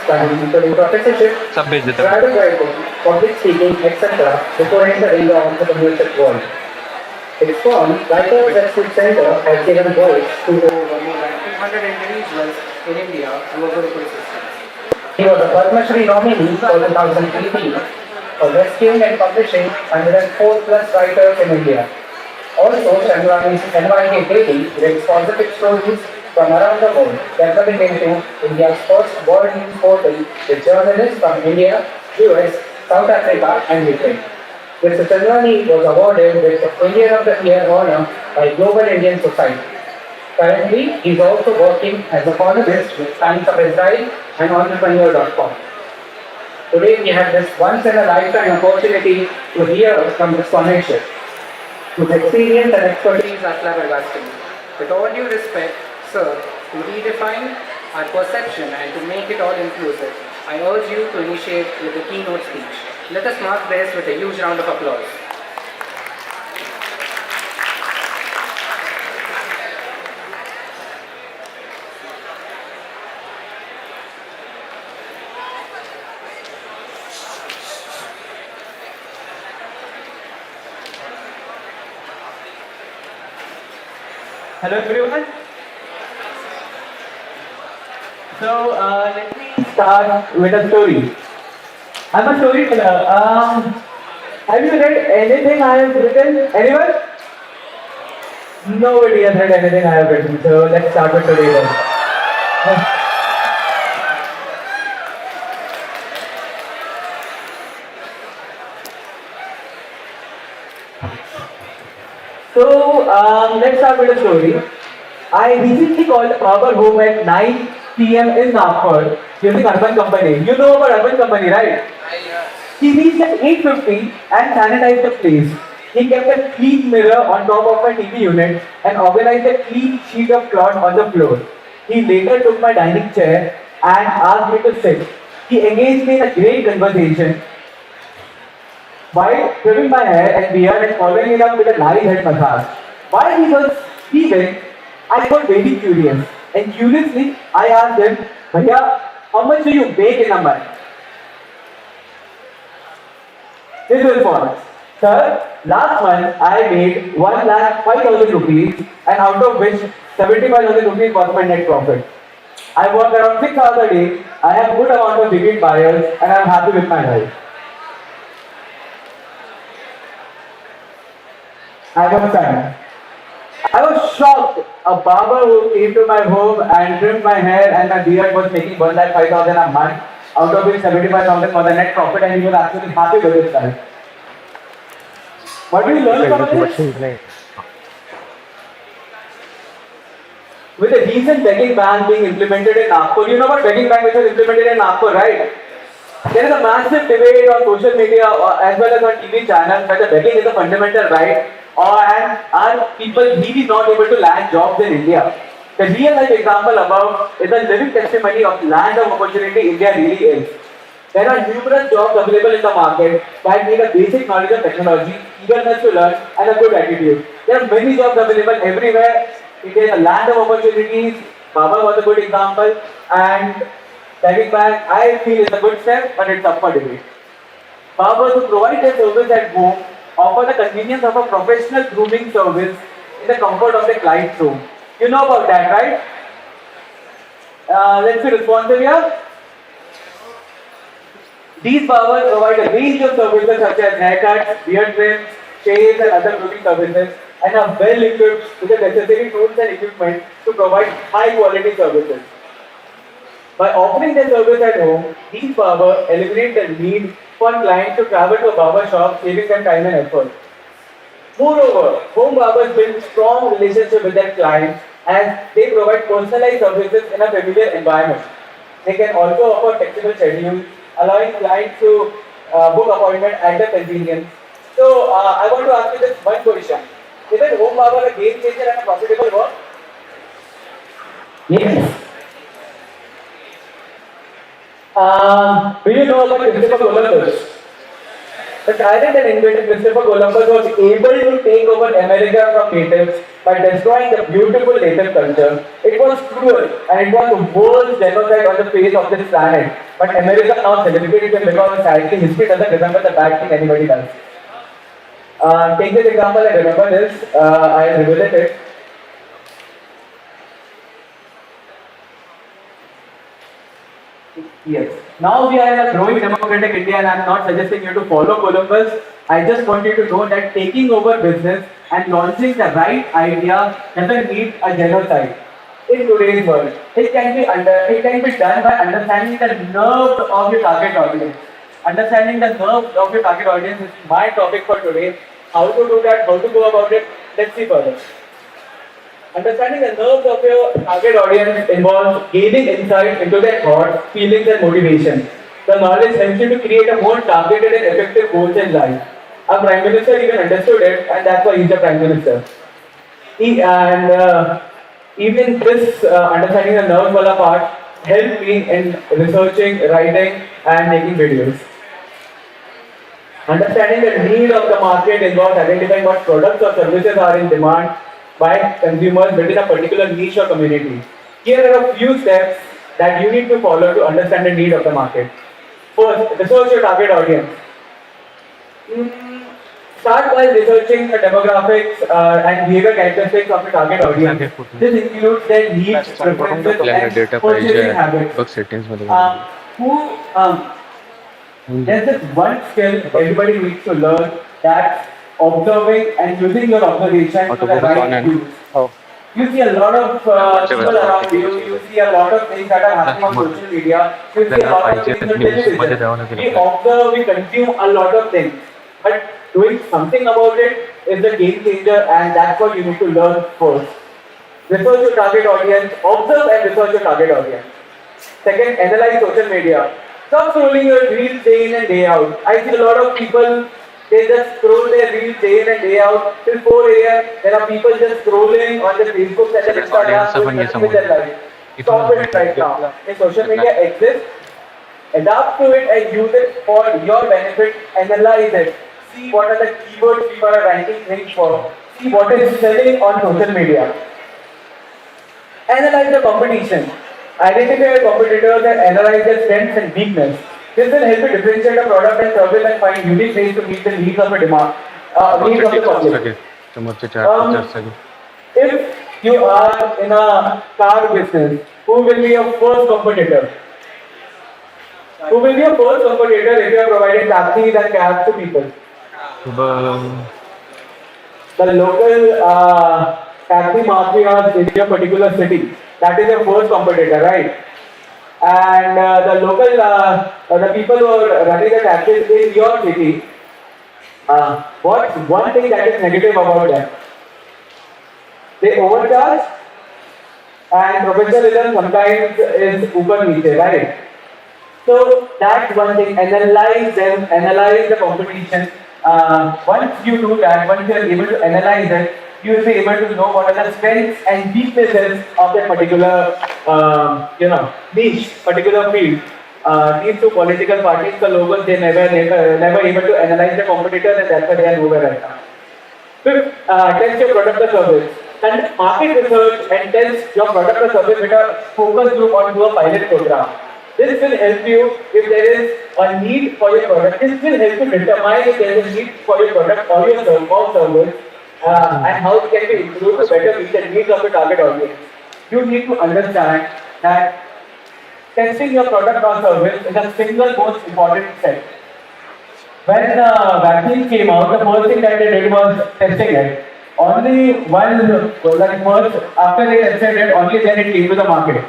studies including professorship, सब भेज देता हूँ private writing, public speaking, etc. before entering the entrepreneurship world. Its firm, Writers Research Center, has given voice to over more than 200 individuals in India through a Gurukul system. He was a Padma Shri nominee for 2018 for rescuing and publishing 104 plus writers in India. Also, Chandrani's NYK Daily brings positive stories from around the world, developing into India's first world news portal with journalists from India, US, South Africa, and Ukraine. Mr. Chandrani was awarded with the Indian of the Year honor by Global Indian Society. Currently, he is also working as a columnist with Times of Israel and Entrepreneur.com. Today, we have this once-in-a-lifetime opportunity to hear from this connection, whose experience and expertise are flabbergasting. With all due respect, sir, to redefine our perception and to make it all inclusive, I urge you to initiate with the keynote speech. Let us mark this with a huge round of applause. Hello everyone. So let me start with a story. I'm a storyteller. Have you read anything I have written? Anyone? Nobody has read anything I have written. So let's start with today then. So let's start with a story. I recently called a barber home at 9 p.m. in Nagpur using Urban Company. You know about Urban Company, right? He reached at 8:50 and sanitized the place. He kept a clean mirror on top of my TV unit and organized a clean sheet of cloth on the floor. He later took my dining chair and asked me to sit. He engaged me in a great conversation while trimming my hair and beard and following it up with a nice head massage. While he was speaking, I got very curious. And curiously, I asked him, Bhaiya, how much do you make in a month? This response, sir, last month I made 1,05,000 rupees and out of which 75,000 rupees was my net profit. I work around 6 hours a day, I have good amount of repeat buyers and I am happy with my life. I was fan. I was shocked. A barber who came to my home and trimmed my hair and my beard was making 1,05,000 a month, out of which 75,000 was the net profit, and he was actually happy with his life. What do you learn from this? With the recent begging ban being implemented in Nagpur, you know what begging ban which was implemented in Nagpur, right? There is a massive debate on social media as well as on TV channels whether begging is a fundamental right and are people really not able to land jobs in India. The real life example above is a living testimony of land of opportunity India really is. There are numerous jobs available in the market that need a basic knowledge of technology, eagerness to learn and a good attitude. There are many jobs available everywhere. India is a land of opportunities. Baba was a good example, and begging back, I feel is a good step, but it's up for debate. Barbers who provide their service at home offer the convenience of a professional grooming service in the comfort of the client's room. You know about that, right? Let's be responsive here. These barbers provide a range of services such as haircuts, beard trims, shaves and other grooming services, and are well equipped with the necessary tools and equipment to provide high quality services. By offering their service at home, these barbers eliminate the need for clients to travel to a barber shop, saving them time and effort. Moreover, home barbers build strong relationships with their clients as they provide personalized services in a familiar environment. They can also offer flexible schedules, allowing clients to book appointments at their convenience. So, I want to ask you this one question. Is it home barber a game changer and a profitable work? Yes. Do you know about Christopher Columbus? The talent and inventor Christopher Columbus was able to take over America from natives by destroying the beautiful native culture. It was cruel and it was the worst genocide on the face of this planet. But America now celebrates it because sadly history doesn't remember the bad thing anybody does. Take this example and remember this. I revisit it. Yes. Now we are in a growing democratic India and I am not suggesting you to follow Columbus. I just want you to know that taking over business and launching the right idea doesn't need a genocide. In today's world, it can be done by understanding the nerve of your target audience. Understanding the nerve of your target audience is my topic for today. How to do that, how to go about it, let's see further. Understanding the nerves of your target audience involves gaining insight into their thoughts, feelings, and motivation. The knowledge helps you to create a more targeted and effective goals in life. Our Prime Minister even understood it, and that's why he's the Prime Minister. Even this understanding the nerves wala part helped me in researching, writing, and making videos. Understanding the need of the market involves identifying what products or services are in demand by consumers within a particular niche or community. Here are a few steps that you need to follow to understand the need of the market. First, research your target audience. Start by researching the demographics and behavior characteristics of the target audience. This includes their needs, preferences, and purchasing habits. There's this one skill everybody needs to learn, that's observing and using your observation to the right use. You see a lot of people around you, you see a lot of things that are happening on social media, you see a lot of things on television. We observe, we consume a lot of things. But doing something about it is the game changer, and that's what you need to learn first. Research your target audience, observe and research your target audience. Second, analyze social media. Stop scrolling your reels day in and day out. I see a lot of people, they just scroll their reels day in and day out till 4 a.m. There are people just scrolling on their Facebook and their Instagram doing nothing with their life. Stop it right now. If social media exists, adapt to it and use it for your benefit. Analyze it. See what are the keywords people are ranking things for. See what is selling on social media. Analyze the competition. Identify your competitors and analyze their strengths and weakness. This will help you differentiate a product and service and find unique ways to meet the needs of a demand, needs of the public. If you are in a car business, who will be your first competitor? Who will be your first competitor if you are providing taxis and cabs to people? The local taxi mafias in your particular city. That is your first competitor, right? And the local, the people who are running the taxis in your city, what's one thing that is negative about them? They overcharge, and professionalism sometimes is upar niche, right? So that's one thing. Analyze them, analyze the competition. Once you do that, once you are able to analyze it, you will be able to know what are the strengths and weaknesses of that particular, niche, particular field. These two political parties, the locals, they never able to analyze the competitors, and that's why they are nowhere right now. Fifth, test your product or service. Conduct market research and test your product or service with a focus group or do a pilot program. This will help you if there is a need for your product. This will help you determine if there is a need for your product or your service. And how it can be improved to better meet the needs of the target audience. You need to understand that testing your product or service is the single most important step. When vaccine came out, the first thing that they did was testing it. Only after they tested it, only then it came to the market.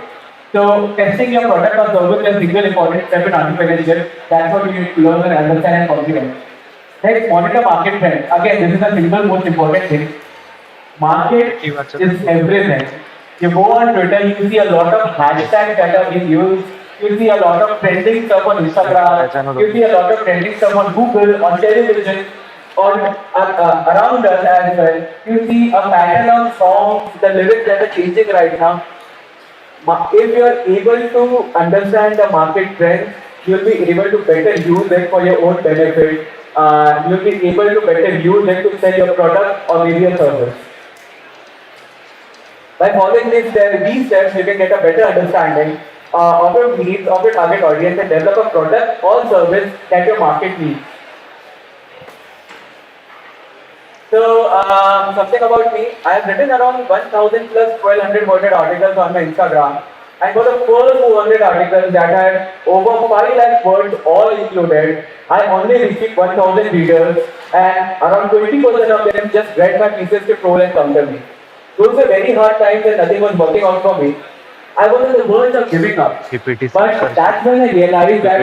So testing your product or service is a single important step in entrepreneurship. That's what you need to learn and understand and comprehend. Next, monitor market trend. Again, this is the single most important thing. Market is everything. You go on Twitter, you see a lot of hashtags that are being used. You see a lot of trending stuff on Instagram. You see a lot of trending stuff on Google, on television, on around us as well. You see a pattern of songs, the lyrics that are changing right now. If you are able to understand the market trends, you will be able to better use it for your own benefit. You will be able to better use it to sell your product or maybe a service. By following these steps, you can get a better understanding of your needs, of your target audience, and develop a product or service that your market needs. So, something about me, I have written around 1000 plus 1200 worded articles on my Instagram. And for the first 200 articles that had over 5 lakh words all included, I only received 1000 readers and around 20% of them just read my pieces to troll and counter me. Those were very hard times and nothing was working out for me. I was on the verge of giving up. But that's when I realized that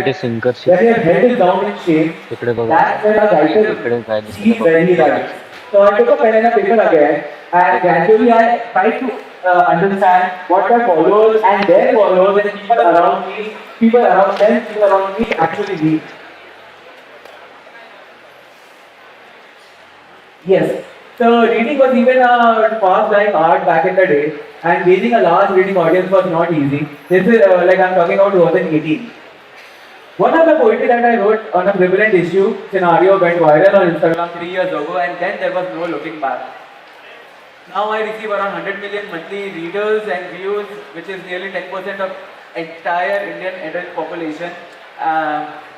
when your head is down in shame, that's when a writer sees when he writes. So I took a pen and a paper again, and gradually I tried to understand what my followers and their followers and people around me, people around them, people around me actually need. Yes. So reading was even a past like art back in the day, and gaining a large reading audience was not easy. This is like I'm talking about 2018. One of the poetry that I wrote on a prevalent issue scenario went viral on Instagram 3 years ago, and then there was no looking back. Now I receive around 100 million monthly readers and views, which is nearly 10% of entire Indian adult population.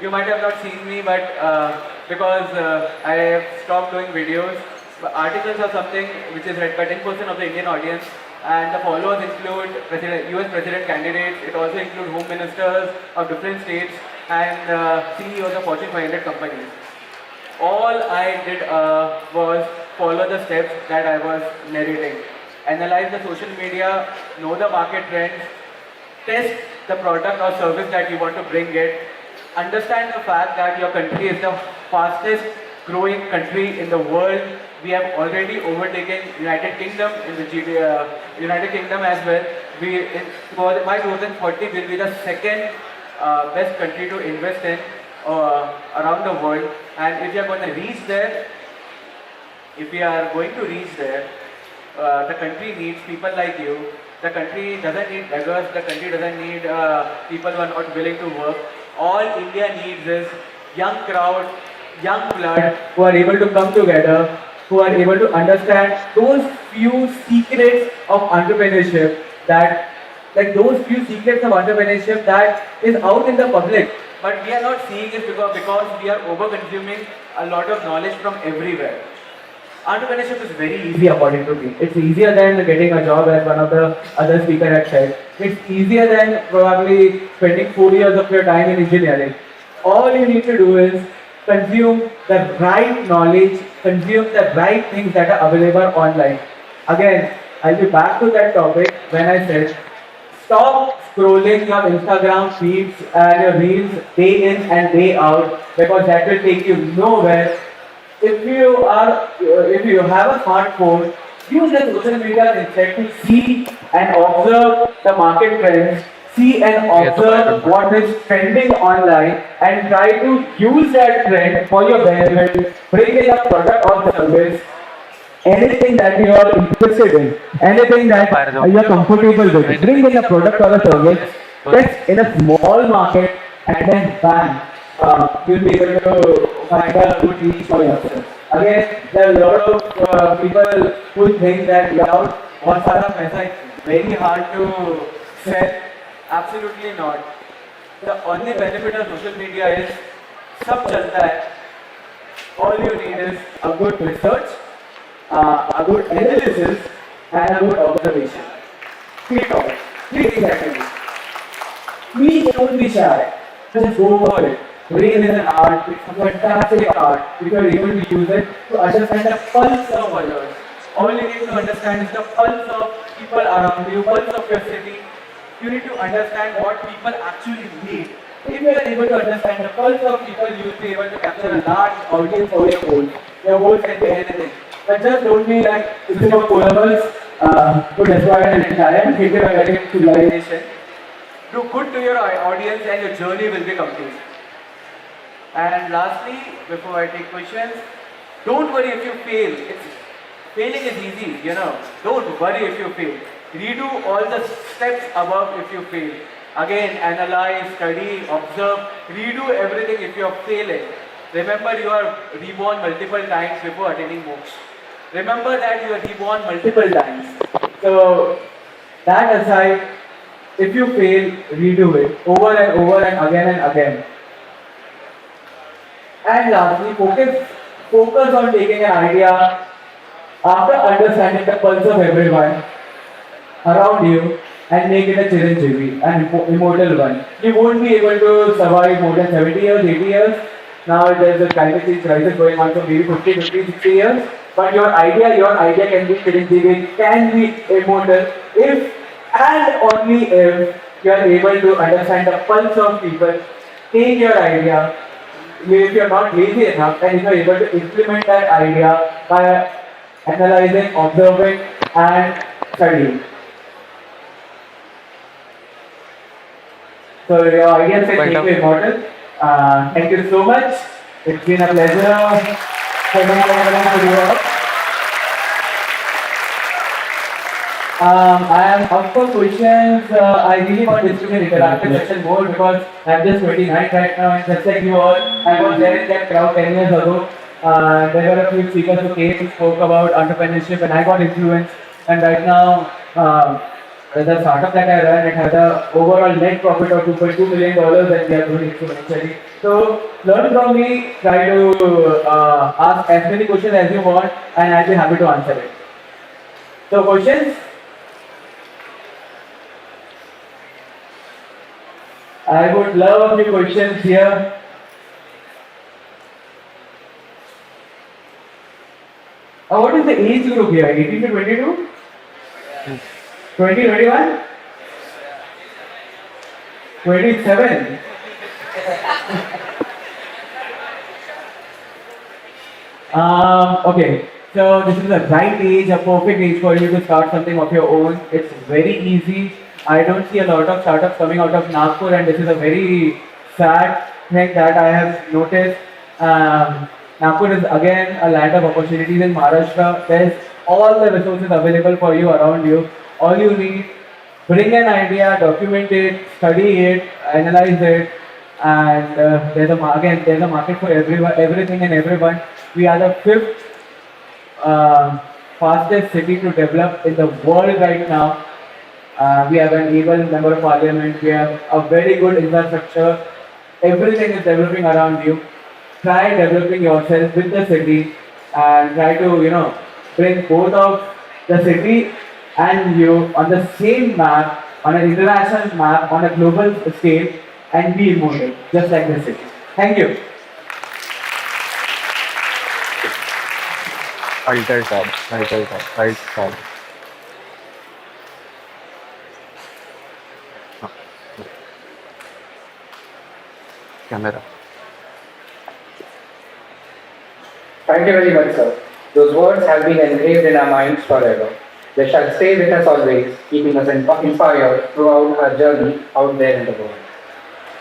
You might have not seen me, but because I have stopped doing videos, but articles are something which is read by 10% of the Indian audience, and the followers include US President candidates. It also includes home ministers of different states and CEOs of Fortune 500 companies. All I did was follow the steps that I was narrating. Analyze the social media, know the market trends, test the product or service that you want to bring it, understand the fact that your country is the fastest growing country in the world. We have already overtaken United Kingdom in the United Kingdom as well. By 2040 will be the second best country to invest in around the world. And if you are going to reach there, the country needs people like you. The country doesn't need beggars. The country doesn't need people who are not willing to work. All India needs is young crowd, young blood who are able to come together, who are able to understand those few secrets of entrepreneurship that is out in the public, but we are not seeing it because we are over consuming a lot of knowledge from everywhere. Entrepreneurship is very easy according to me. It's easier than getting a job, as one of the other speakers had said. It's easier than probably spending 4 years of your time in engineering. All you need to do is consume the right knowledge, consume the right things that are available online. Again, I'll be back to that topic when I said, stop scrolling your Instagram feeds and your reels day in and day out, because that will take you nowhere. If you have a smartphone, use the social media instead to see and observe the market trends, see and observe what is trending online, and try to use that trend for your benefit. Bring in a product or service, anything that you are interested in, anything that you are comfortable with. Bring in a product or a service, test in a small market, and then bang, you'll be able to find a good reach for yourself. Again, there are a lot of people who think that without बहुत सारा पैसा it's very hard to sell. Absolutely not. The only benefit of social media is सब चलता है. All you need is a good research, a good analysis, and a good observation. Three topics. Three things actually. Please don't be shy. Just go for it. Brain is an art. It's a fantastic art. If you are able to use it to understand the pulse of others. All you need to understand is the pulse of people around you, pulse of your city. You need to understand what people actually need. If you are able to understand the pulse of people, you will be able to capture a large audience for your goals. Your goals can be anything. But just don't be like using of poems to destroy an entire civilization. Do good to your audience and your journey will be complete. And lastly, before I take questions, don't worry if you fail. Failing is easy, Don't worry if you fail. Redo all the steps above if you fail. Again, analyze, study, observe, redo everything if you are failing. Remember, you are reborn multiple times before attaining moksha. Remember that you are reborn multiple times. So that aside, if you fail, redo it over and over and again and again. And lastly, focus on taking an idea after understanding the pulse of everyone around you and make it a Chiranjeevi, an immortal one. You won't be able to survive more than 70 years, 80 years. Now there's a climate change crisis going on for maybe 50, 50, 60 years. But your idea can be Chiranjeevi, can be immortal if and only if you are able to understand the pulse of people, take your idea, if you're not lazy enough and if you're able to implement that idea by analyzing, observing and studying. So your ideas can Point make of you immortal. Thank you so much. It's been a pleasure spending time with you all. I am up for questions. I really want this to be an interactive session more because I'm just 29 right now and just like you all, I was there in that crowd 10 years ago. There were a few speakers who came and spoke about entrepreneurship and I got influenced. And right now, the startup that I run, it has a overall net profit of $2.2 million and we are growing exponentially. So learn from me, try to ask as many questions as you want and I'll be happy to answer it. So questions? I would love a few questions here. What is the age group here? 18 to 22? 20, 21? 27? Okay, so this is the right age, a perfect age for you to start something of your own. It's very easy. I don't see a lot of startups coming out of Nagpur, and this is a very sad thing that I have noticed. Nagpur is again a land of opportunities in Maharashtra. There's all the resources available for you around you. All you need, bring an idea, document it, study it, analyze it, and there's a market for everyone, everything and everyone. We are the fifth fastest city to develop in the world right now. We have an able member of parliament. We have a very good infrastructure. Everything is developing around you. Try developing yourself with the city and try to bring both of the city and you on the same map, on an international map, on a global scale, and be immortal, just like the city. Thank you. alter tab. Ah, Camera. Thank you very much, sir. Those words have been engraved in our minds forever. They shall stay with us always, keeping us inspired throughout our journey out there in the world.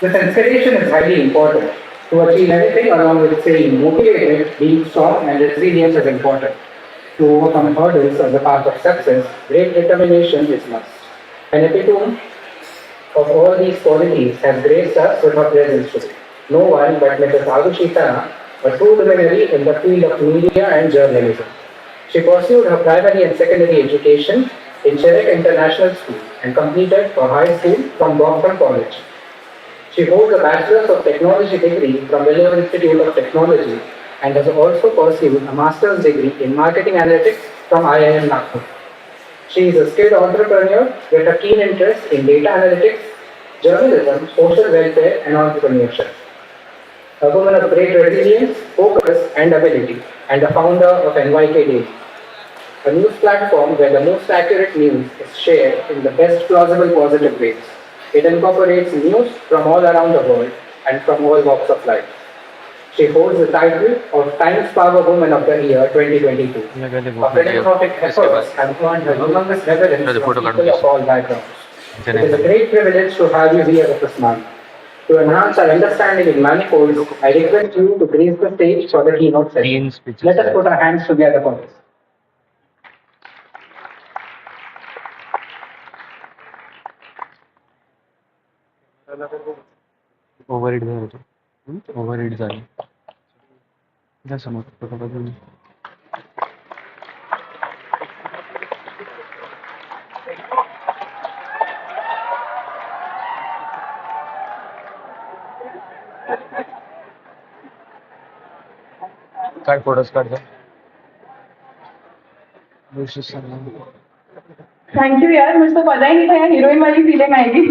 This inspiration is highly important. To achieve anything, along with staying motivated, being strong, and resilience is important. To overcome hurdles on the path of success, great determination is must. An epitome of all these qualities has graced us with her presence today. No one but Mrs. Agushitana, a true luminary in the field of media and journalism. She pursued her primary and secondary education in Cherek International School and completed her high school from Boston College. She holds a Bachelor's of Technology degree from Williams Institute of Technology and has also pursued a Master's degree in Marketing Analytics from IIM Nagpur. She is a skilled entrepreneur with a keen interest in data analytics, journalism, social welfare, and entrepreneurship. A woman of great resilience, focus, and ability, and the founder of NYK Daily, a news platform where the most accurate news is shared in the best plausible positive ways. It incorporates news from all around the world and from all walks of life. She holds the title of Times Power Woman of the Year 2022. Her philanthropic efforts have earned her humongous relevance from people of all backgrounds. It is a great privilege to have you here this month. To enhance our understanding in manifolds, I request you to grace the stage for the keynote session. Let us put our hands together for this. Overheat झालं होतं. Overheat झाली. जा समोर photo बघून. काय photos काढतो विशेष सांगा. Thank you यार, मुझे तो पता ही नहीं था यार हीरोइन वाली फीलिंग आएगी.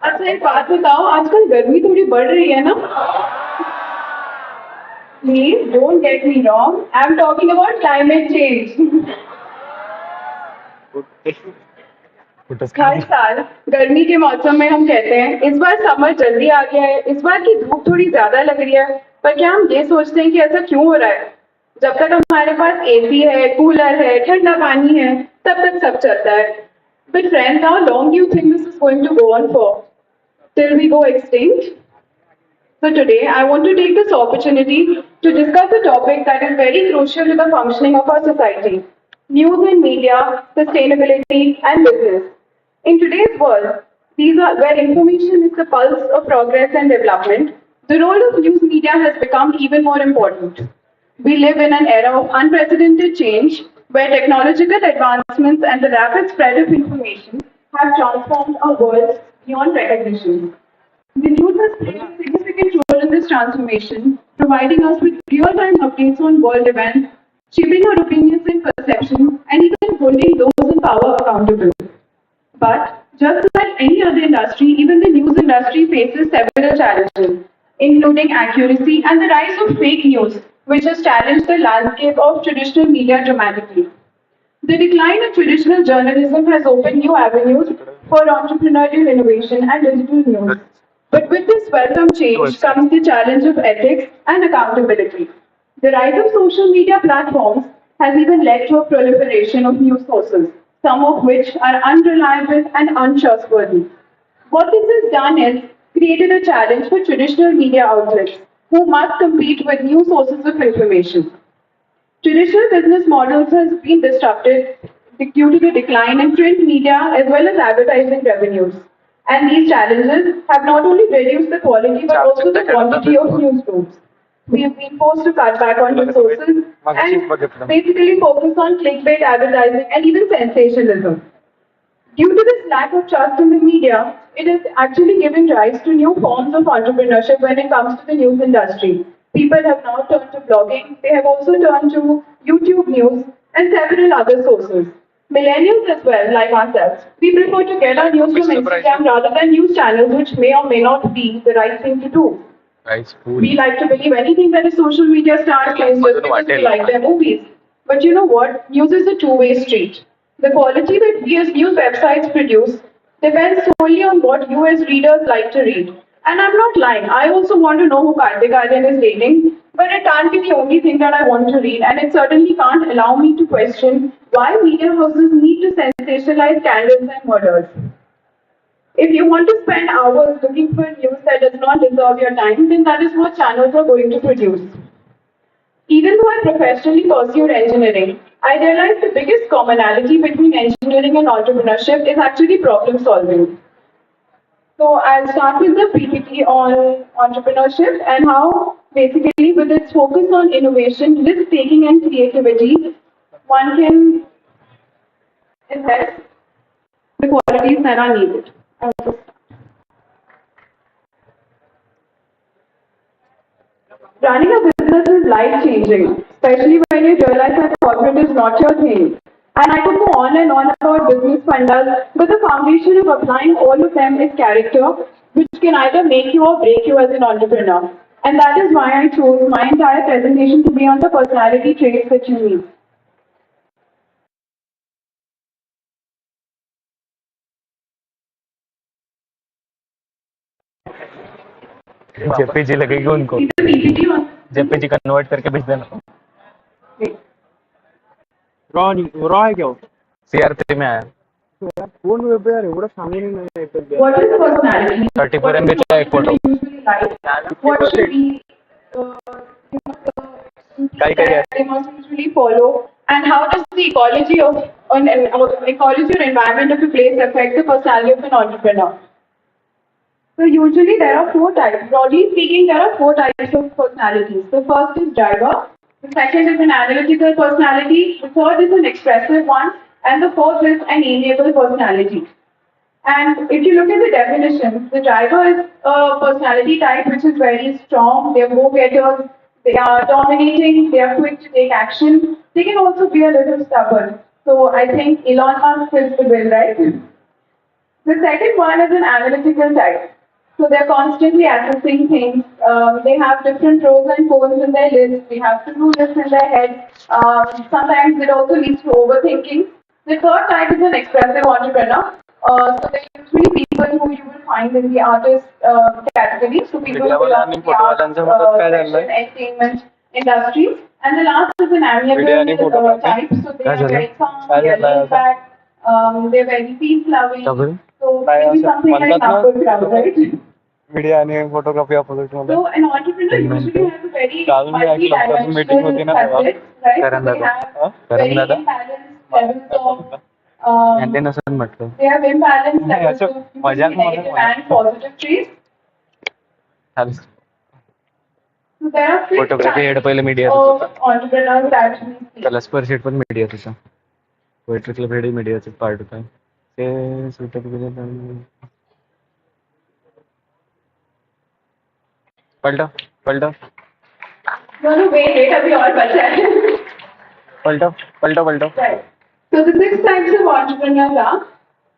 अच्छा एक बात बताओ, आजकल गर्मी थोड़ी बढ़ रही है ना? Please don't get me wrong. I'm talking about climate change. Photos हर साल गर्मी के मौसम में हम कहते हैं इस बार समर जल्दी आ गया है, इस बार की धूप थोड़ी ज्यादा लग रही है. पर क्या हम ये सोचते हैं कि ऐसा क्यों हो रहा है? जब तक हमारे पास एसी है, कूलर है, ठंडा पानी है, तब तक सब चलता है. But friends, how long do you think this is going to go on for? Till we go extinct? So today, I want to take this opportunity to discuss a topic that is very crucial to the functioning of our society: news and media, sustainability, and business. In today's world, these are where information is the pulse of progress and development. The role of news media has become even more important. We live in an era of unprecedented change where technological advancements and the rapid spread of information have transformed our world beyond recognition. The news has played a significant role in this transformation, providing us with real-time updates on world events, shaping our opinions and perceptions, and even holding those in power accountable. But just like any other industry, even the news industry faces several challenges, including accuracy and the rise of fake news, which has challenged the landscape of traditional media dramatically. The decline of traditional journalism has opened new avenues for entrepreneurial innovation and digital news. But with this welcome change comes the challenge of ethics and accountability. The rise of social media platforms has even led to a proliferation of news sources, some of which are unreliable and untrustworthy. What this has done is created a challenge for traditional media outlets who must compete with new sources of information. Traditional business models have been disrupted due to the decline in print media as well as advertising revenues. And these challenges have not only reduced the quality but also the quantity of newsrooms. We have been forced to cut back on resources and basically focus on clickbait advertising and even sensationalism. Due to this lack of trust in the media, it is actually giving rise to new forms of entrepreneurship when it comes to the news industry. People have now turned to blogging, they have also turned to YouTube news and several other sources. Millennials as well, like ourselves, we prefer to get our news from Instagram rather than news channels which may or may not be the right thing to do. We like to believe anything that a social media star says just because we like their movies. But you know what? News is a two-way street. The quality that we as news websites produce depends solely on what you as readers like to read. And I'm not lying. I also want to know who Kartik Aaryan is dating, but it can't be the only thing that I want to read, and it certainly can't allow me to question why media houses need to sensationalize scandals and murders. If you want to spend hours looking for news that does not deserve your time, then that is what channels are going to produce. Even though I professionally pursued engineering, I realized the biggest commonality between engineering and entrepreneurship is actually problem solving. So I'll start with the PPT on entrepreneurship and how basically with its focus on innovation, risk taking and creativity, one can invest the qualities that are needed. Running a business is life-changing, especially when you realize that corporate is not your thing. And I could go on and on about business fundamentals, but the foundation of applying all of them is character, which can either make you or break you as an entrepreneur. And that is why I chose my entire presentation to be on the personality traits that you need. JPG लगेगी उनको Is the PPT on? JPG convert करके भेज देना raw है क्या वो? सीआर3 में आया फोन में पे यार एवढं सांगून नाही ऐकत यार. What is personality? 34 MB चा एक photo Usually like what should be काय काय आहे? they must usually follow, and how does the ecology of ecology or environment of a place affect the personality of an entrepreneur? So usually there are four types. Broadly speaking, there are four types of personalities. The first is driver. The second is an analytical personality. The third is an expressive one, and the fourth is an amiable personality. And if you look at the definitions, the driver is a personality type which is very strong. They're go-getters. They are dominating. They are quick to take action. They can also be a little stubborn. So I think Elon Musk fits the bill, right? The second one is an analytical type. So they're constantly assessing things. They have different pros and cons in their list. They have to-do lists in their head. Sometimes it also leads to overthinking. The third type is an expressive entrepreneur. So there are three people who you will find in the artist category. So people who belong to the art section, entertainment industries. And the last is an amiable type. So they are very calm, they are laid back, they're very peace loving. So maybe something like number crowd, right? Media आणि photography opposite मध्ये So an entrepreneur usually has a very काल मी ऐकलं meeting होती ना multi-dimensional तेव्हा facets, right? Karan So they दादा have Karan very दादा imbalanced levels of यांनी नसून म्हटलं they have imbalanced नाही, levels असं of मजाक negative म्हणून and positive traits. So there are six photography head पहिले media of entrepreneurs that we see. त्याला स्पर्शीट पण मीडिया तुझा पोएट्री क्लब हेड मीडियाचे पार्ट होता ते सुटत गेले पलटा पलटा No, no, wait, अभी और बचा है. पलटा पलटा पलटा Right. So the six types of entrepreneurs are,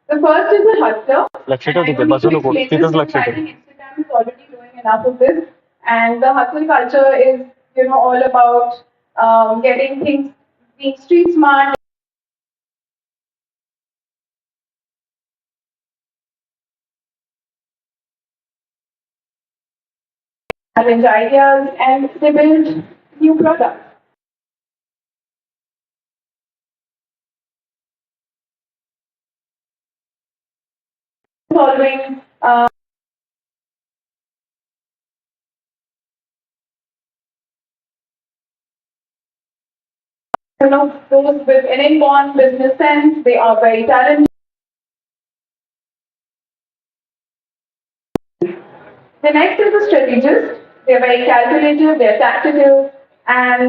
the first is a hustler. लक्ष And ठेव I तिथे don't need बसू to नको explain this तिथंच because लक्ष I ठेव think Instagram is already doing enough of this. And the hustle culture is, all about getting things, being street smart, challenge ideas, and they build new products. Solving those with an inborn business sense, they are very talented. The next is the strategist. They're very calculative, they're tactical, and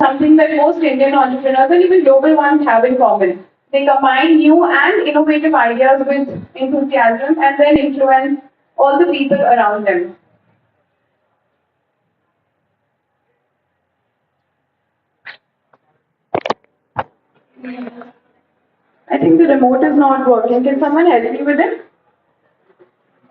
something that most Indian entrepreneurs and even global ones have in common. They combine new and innovative ideas with enthusiasm and then influence all the people around them. I think the remote is not working. Can someone help me with it?